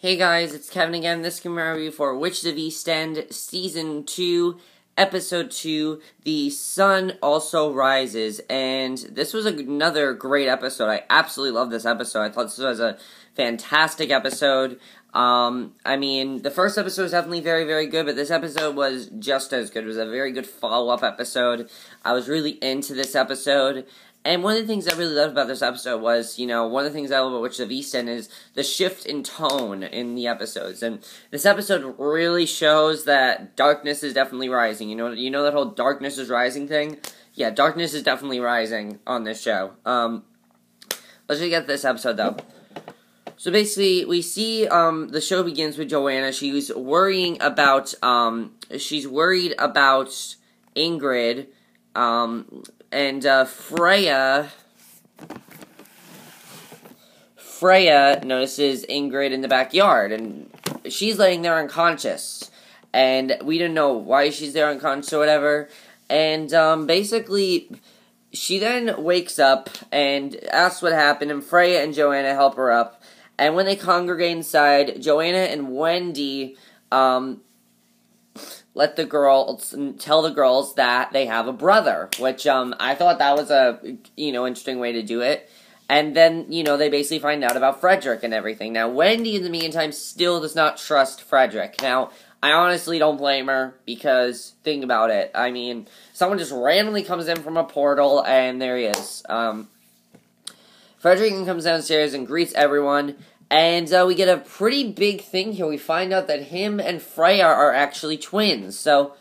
Hey guys, it's Kevin again. This can review for Witches of East End, Season 2, Episode 2, The Sun Also Rises. And this was another great episode. I absolutely love this episode. I thought this was a fantastic episode. The first episode was definitely very, very good, but this episode was just as good. It was a very good follow-up episode. I was really into this episode. And one of the things I really loved about this episode was, one of the things I love about Witches of East End is the shift in tone in the episodes. And this episode really shows that darkness is definitely rising. You know that whole darkness is rising thing? Yeah, darkness is definitely rising on this show. Let's just get to this episode, though. So basically, we see, the show begins with Joanna. She's worried about Ingrid, and Freya notices Ingrid in the backyard, and she's laying there unconscious, and we don't know why she's there unconscious or whatever, and, basically, she then wakes up and asks what happened, and Freya and Joanna help her up, and when they congregate inside, Joanna and Wendy, tell the girls that they have a brother, which, I thought that was a, interesting way to do it. And then, they basically find out about Frederick and everything. Now, Wendy, in the meantime, still does not trust Frederick. Now, I honestly don't blame her, because, think about it. Someone just randomly comes in from a portal, and there he is. Frederick comes downstairs and greets everyone. And we get a pretty big thing here. We find out that him and Freya are actually twins. So,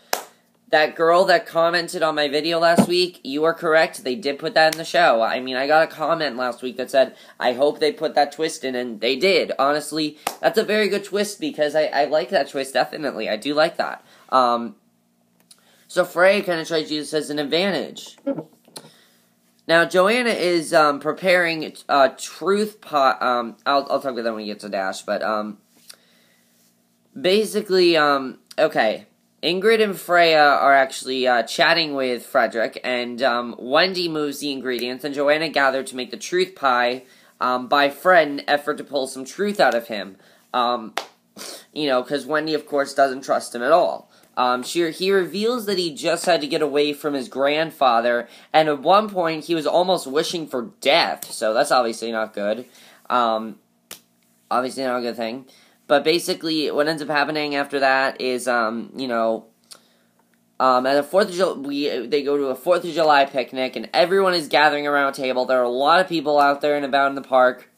that girl that commented on my video last week, you are correct. They did put that in the show. I got a comment last week that said, I hope they put that twist in, and they did. Honestly, that's a very good twist, because I like that twist, definitely. I do like that. So Freya kind of tries to use this as an advantage. Now, Joanna is, preparing, truth pot, I'll talk about that when we get to Dash, but, basically, okay, Ingrid and Freya are actually, chatting with Frederick, and, Wendy moves the ingredients, and Joanna gathered to make the truth pie, by Fred in an effort to pull some truth out of him, because Wendy, of course, doesn't trust him at all. He reveals that he just had to get away from his grandfather, and at one point, he was almost wishing for death, so that's obviously not good. Obviously not a good thing. But basically, what ends up happening after that is, at a 4th of July, they go to a 4th of July picnic, and everyone is gathering around a table. There are a lot of people out there and about in the park,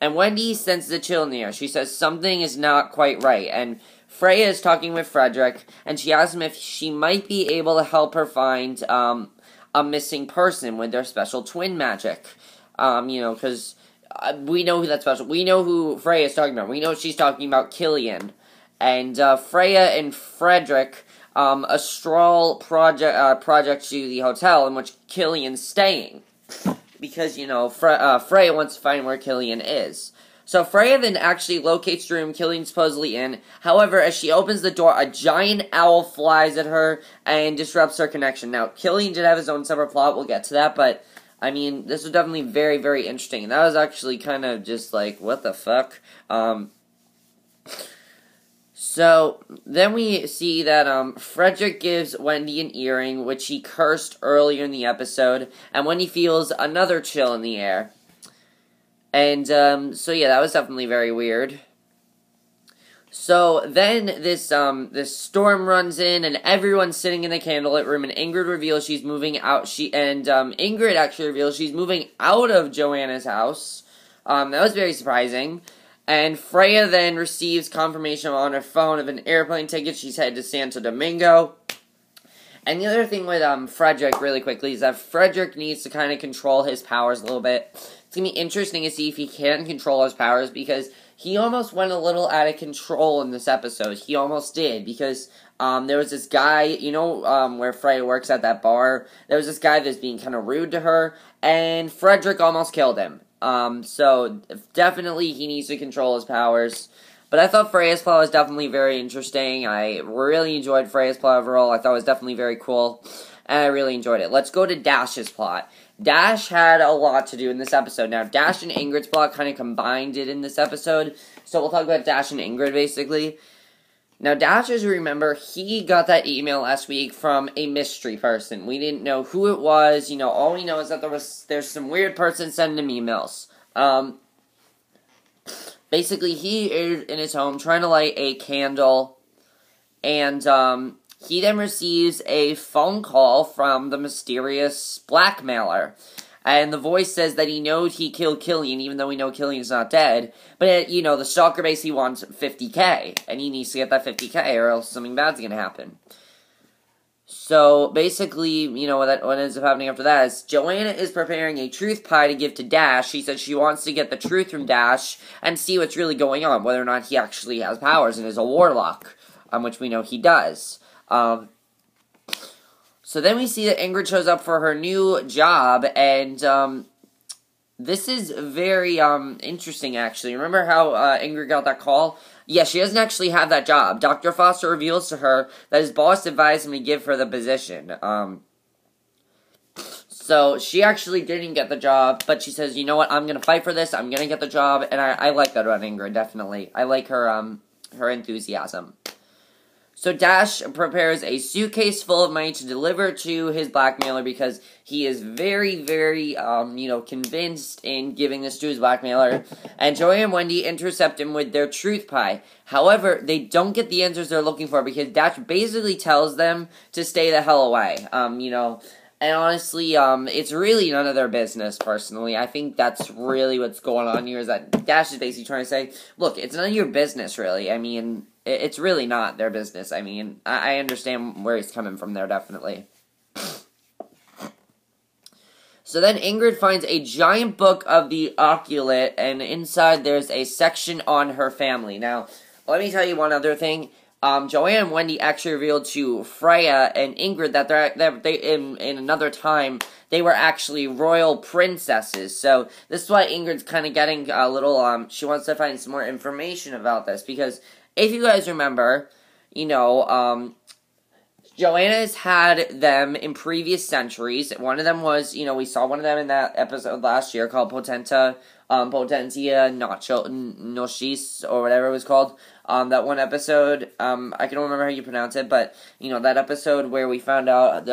and Wendy senses a chill in the air. She says something is not quite right, and Freya is talking with Frederick, and she asks him if she might be able to help her find, a missing person with their special twin magic. Because we know who that's special. We know who Freya is talking about. We know she's talking about Killian. And, Freya and Frederick, a stroll project to the hotel in which Killian's staying. Because, Freya wants to find where Killian is. So Freya then actually locates the room Killian's supposedly in. However, as she opens the door, a giant owl flies at her and disrupts her connection. Now, Killian did have his own separate plot. We'll get to that, but, this was definitely very, very interesting. And that was actually kind of just like, what the fuck? So, then we see that, Frederick gives Wendy an earring, which he cursed earlier in the episode, and Wendy feels another chill in the air. And, so yeah, that was definitely very weird. So, then this storm runs in, and everyone's sitting in the candlelit room, and Ingrid reveals she's moving out, Ingrid actually reveals she's moving out of Joanna's house. That was very surprising. And Freya then receives confirmation on her phone of an airplane ticket. She's headed to Santo Domingo. And the other thing with, Frederick, really quickly, is that Frederick needs to kind of control his powers a little bit. It's going to be interesting to see if he can control his powers, because he almost went a little out of control in this episode. He almost did, because there was this guy, where Freya works at that bar. There was this guy that's being kind of rude to her, and Frederick almost killed him. So definitely he needs to control his powers. But I thought Freya's plot was definitely very interesting. I really enjoyed Freya's plot overall. I thought it was definitely very cool, and I really enjoyed it. Let's go to Dash's plot. Dash had a lot to do in this episode. Now, Dash and Ingrid's plot kind of combined it in this episode, So we'll talk about Dash and Ingrid, basically. Now, Dash, as you remember, he got that email last week from a mystery person. We didn't know who it was. All we know is that there's some weird person sending him emails. Basically, he is in his home trying to light a candle, and he then receives a phone call from the mysterious blackmailer. And the voice says that he knows he killed Killian, even though we know Killian's not dead. But, the stalker basically wants $50K, and he needs to get that $50K, or else something bad's gonna happen. So, basically, what ends up happening after that is Joanna is preparing a truth pie to give to Dash. She says she wants to get the truth from Dash and see what's really going on, whether or not he actually has powers and is a warlock, which we know he does. So then we see that Ingrid shows up for her new job, and this is very interesting, actually. Remember how Ingrid got that call? Yeah, she doesn't actually have that job. Dr. Foster reveals to her that his boss advised him to give her the position. So she actually didn't get the job, but she says, you know what, I'm going to fight for this, I'm going to get the job, and I like that about Ingrid, definitely. I like her enthusiasm. So Dash prepares a suitcase full of money to deliver to his blackmailer because he is very, very, convinced in giving this to his blackmailer. And Joey and Wendy intercept him with their truth pie. However, they don't get the answers they're looking for because Dash basically tells them to stay the hell away. And honestly, it's really none of their business, personally. I think that's really what's going on here, is that Dash is basically trying to say, look, it's none of your business, really. I mean, it's really not their business. I mean, I understand where he's coming from there, definitely. So then Ingrid finds a giant book of the Oculate, and inside there's a section on her family. Now, let me tell you one other thing. Joanna and Wendy actually revealed to Freya and Ingrid that they in another time, they were actually royal princesses. So, this is why Ingrid's kind of getting a little, she wants to find some more information about this. Because, if you guys remember, Joanna's had them in previous centuries. One of them was, we saw one of them in that episode last year called Potentia Noshis, or whatever it was called. That one episode, I can don't remember how you pronounce it, but, that episode where we found out,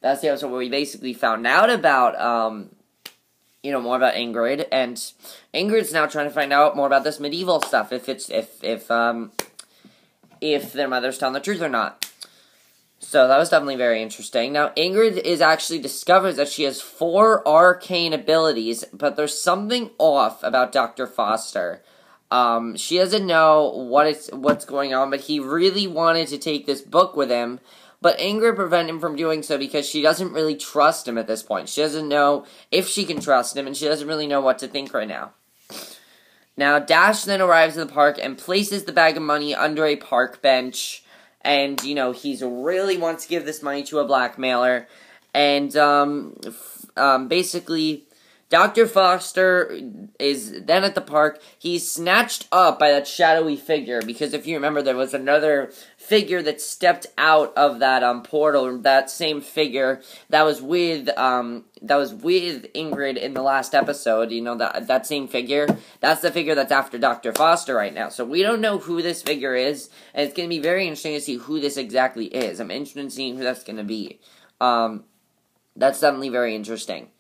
that's the episode where we basically found out about, more about Ingrid, and Ingrid's now trying to find out more about this medieval stuff, if their mother's telling the truth or not. So, that was definitely very interesting. Now, Ingrid discovers that she has 4 arcane abilities, but there's something off about Dr. Foster. She doesn't know what's going on, but he really wanted to take this book with him, but Ingrid prevented him from doing so because she doesn't really trust him at this point. She doesn't know if she can trust him, and she doesn't really know what to think right now. Now, Dash then arrives at the park and places the bag of money under a park bench, and, he's really wants to give this money to a blackmailer, and, basically, Dr. Foster is then at the park. He's snatched up by that shadowy figure, because if you remember, there was another figure that stepped out of that portal, that same figure that was with Ingrid in the last episode. That same figure. That's the figure that's after Dr. Foster right now. So we don't know who this figure is, and it's going to be very interesting to see who this exactly is. I'm interested in seeing who that's going to be. That's definitely very interesting.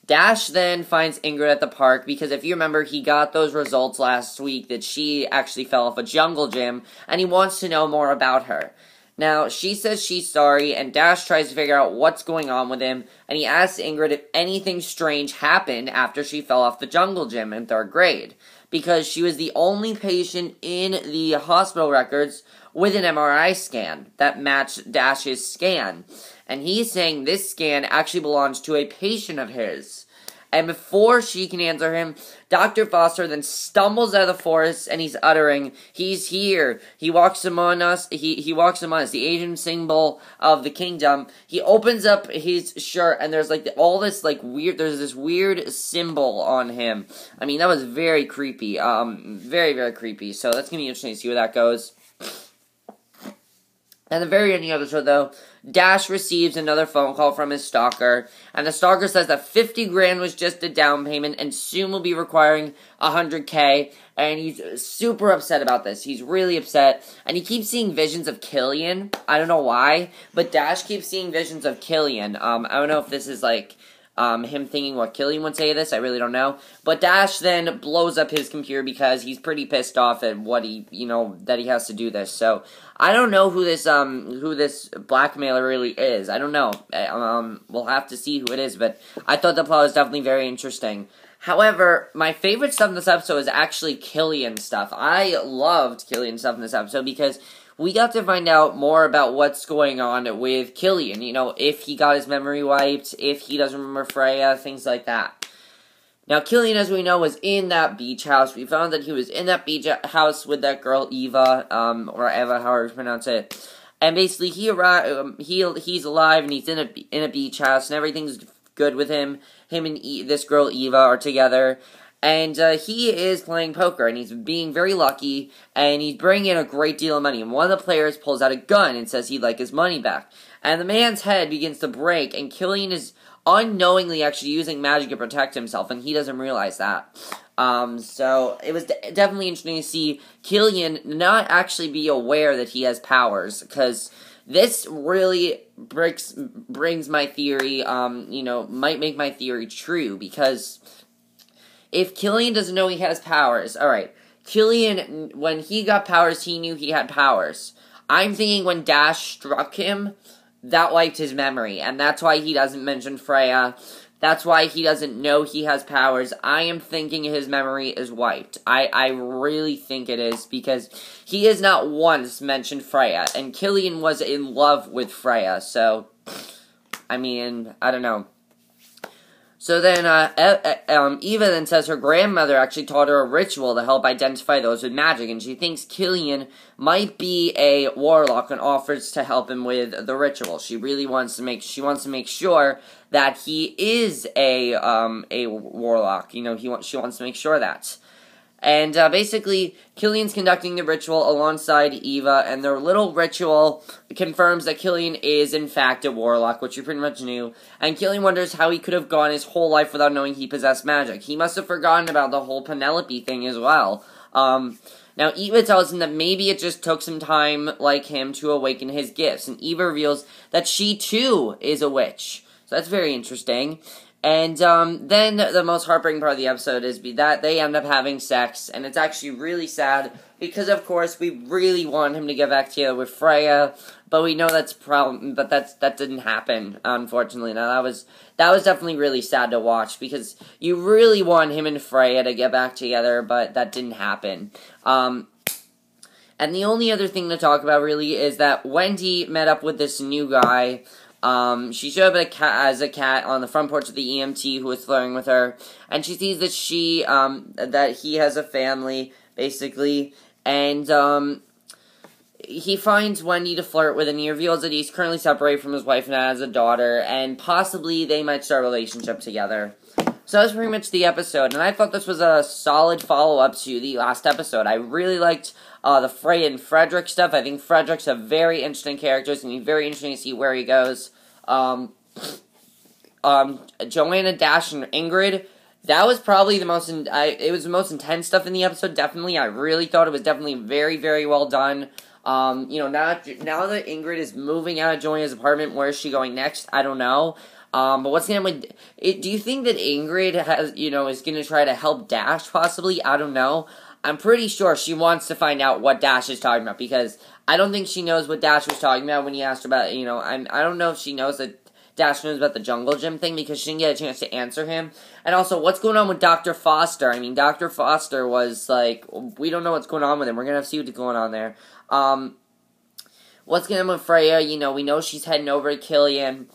Dash then finds Ingrid at the park because if you remember, he got those results last week that she actually fell off a jungle gym, and he wants to know more about her. Now, she says she's sorry, and Dash tries to figure out what's going on with him, and he asks Ingrid if anything strange happened after she fell off the jungle gym in 3rd grade, because she was the only patient in the hospital records with an MRI scan that matched Dash's scan. And he's saying this scan actually belongs to a patient of his. And before she can answer him, Dr. Foster then stumbles out of the forest and he's uttering, "He's here. He walks among us. He walks among us." The Asian symbol of the kingdom. He opens up his shirt and there's there's this weird symbol on him. I mean, that was very creepy. Very, very creepy. So that's going to be interesting to see where that goes. At the very end of the episode, though, Dash receives another phone call from his stalker, and the stalker says that 50 grand was just a down payment, and soon will be requiring 100K, and he's super upset about this. He's really upset, and he keeps seeing visions of Killian. I don't know why, but Dash keeps seeing visions of Killian. I don't know if this is, like, him thinking what Killian would say to this, I really don't know. But Dash then blows up his computer because he's pretty pissed off at what that he has to do this. So, I don't know who this blackmailer really is. I don't know. We'll have to see who it is, but I thought the plot was definitely very interesting. However, my favorite stuff in this episode is actually Killian stuff. I loved Killian stuff in this episode because we got to find out more about what's going on with Killian. If he got his memory wiped, if he doesn't remember Freya, things like that. Now, Killian, as we know, was in that beach house. We found that he was in that beach house with that girl, Eva, or Eva, however you pronounce it. And basically, he's alive, and he's in a beach house, and everything's good with him. Him and this girl, Eva, are together. And he is playing poker, and he's being very lucky, and he's bringing in a great deal of money. And one of the players pulls out a gun and says he'd like his money back. And the man's head begins to break, and Killian is unknowingly actually using magic to protect himself, and he doesn't realize that. So it was definitely interesting to see Killian not actually be aware that he has powers, because this really brings my theory, might make my theory true, because if Killian doesn't know he has powers, alright, Killian, when he got powers, he knew he had powers. I'm thinking when Dash struck him, that wiped his memory, and that's why he doesn't mention Freya. That's why he doesn't know he has powers. I am thinking his memory is wiped. I really think it is, because he has not once mentioned Freya, and Killian was in love with Freya, so, I don't know. So then, Eva then says her grandmother actually taught her a ritual to help identify those with magic, and she thinks Killian might be a warlock and offers to help him with the ritual. She really wants to make sure that he is a warlock. She wants to make sure that. And basically, Killian's conducting the ritual alongside Eva, and their little ritual confirms that Killian is, in fact, a warlock, which we pretty much knew. And Killian wonders how he could have gone his whole life without knowing he possessed magic. He must have forgotten about the whole Penelope thing as well. Now, Eva tells him that maybe it just took some time, like him, to awaken his gifts. And Eva reveals that she, too, is a witch. So that's very interesting. And then the most heartbreaking part of the episode is that they end up having sex, and it's actually really sad, because of course we really want him to get back together with Freya, but we know that's a problem, but that didn't happen, unfortunately. Now that was definitely really sad to watch, because you really want him and Freya to get back together, but that didn't happen. And the only other thing to talk about really is that Wendy met up with this new guy. She showed up as a cat on the front porch of the EMT who was flirting with her, and she sees that that he has a family, basically, and, he finds Wendy to flirt with, and he reveals that he's currently separated from his wife and has a daughter, and possibly they might start a relationship together. So that was pretty much the episode, and I thought this was a solid follow-up to the last episode. I really liked the Freya and Frederick stuff. I think Frederick's a very interesting character. It's going to be very interesting to see where he goes. Joanna, Dash, and Ingrid, that was probably the most, it was the most intense stuff in the episode, definitely. I really thought it was definitely very, very well done. Now that Ingrid is moving out of Joanna's apartment, where is she going next? I don't know. But what's going to happen? Do you think that Ingrid is going to try to help Dash, possibly? I don't know. I'm pretty sure she wants to find out what Dash is talking about, because I don't think she knows what Dash was talking about when he asked about, I don't know if she knows that Dash knows about the jungle gym thing, because she didn't get a chance to answer him. And also, what's going on with Dr. Foster? Dr. Foster was, we don't know what's going on with him. We're going to have to see what's going on there. What's going on with Freya? We know she's heading over to Killian.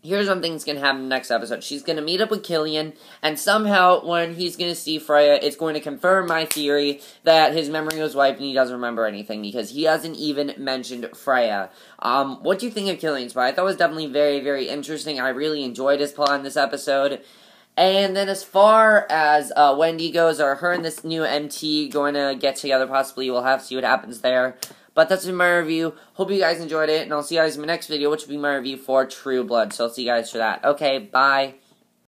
Here's something that's going to happen in the next episode. She's going to meet up with Killian, and somehow, when he's going to see Freya, it's going to confirm my theory that his memory was wiped and he doesn't remember anything, because he hasn't even mentioned Freya. What do you think of Killian's plot? I thought it was definitely very, very interesting. I really enjoyed his plot in this episode. And then as far as Wendy goes, or her and this new MT going to get together possibly, we'll have to see what happens there. But that's been my review. Hope you guys enjoyed it, and I'll see you guys in my next video, which will be my review for True Blood. So I'll see you guys for that. Okay, bye.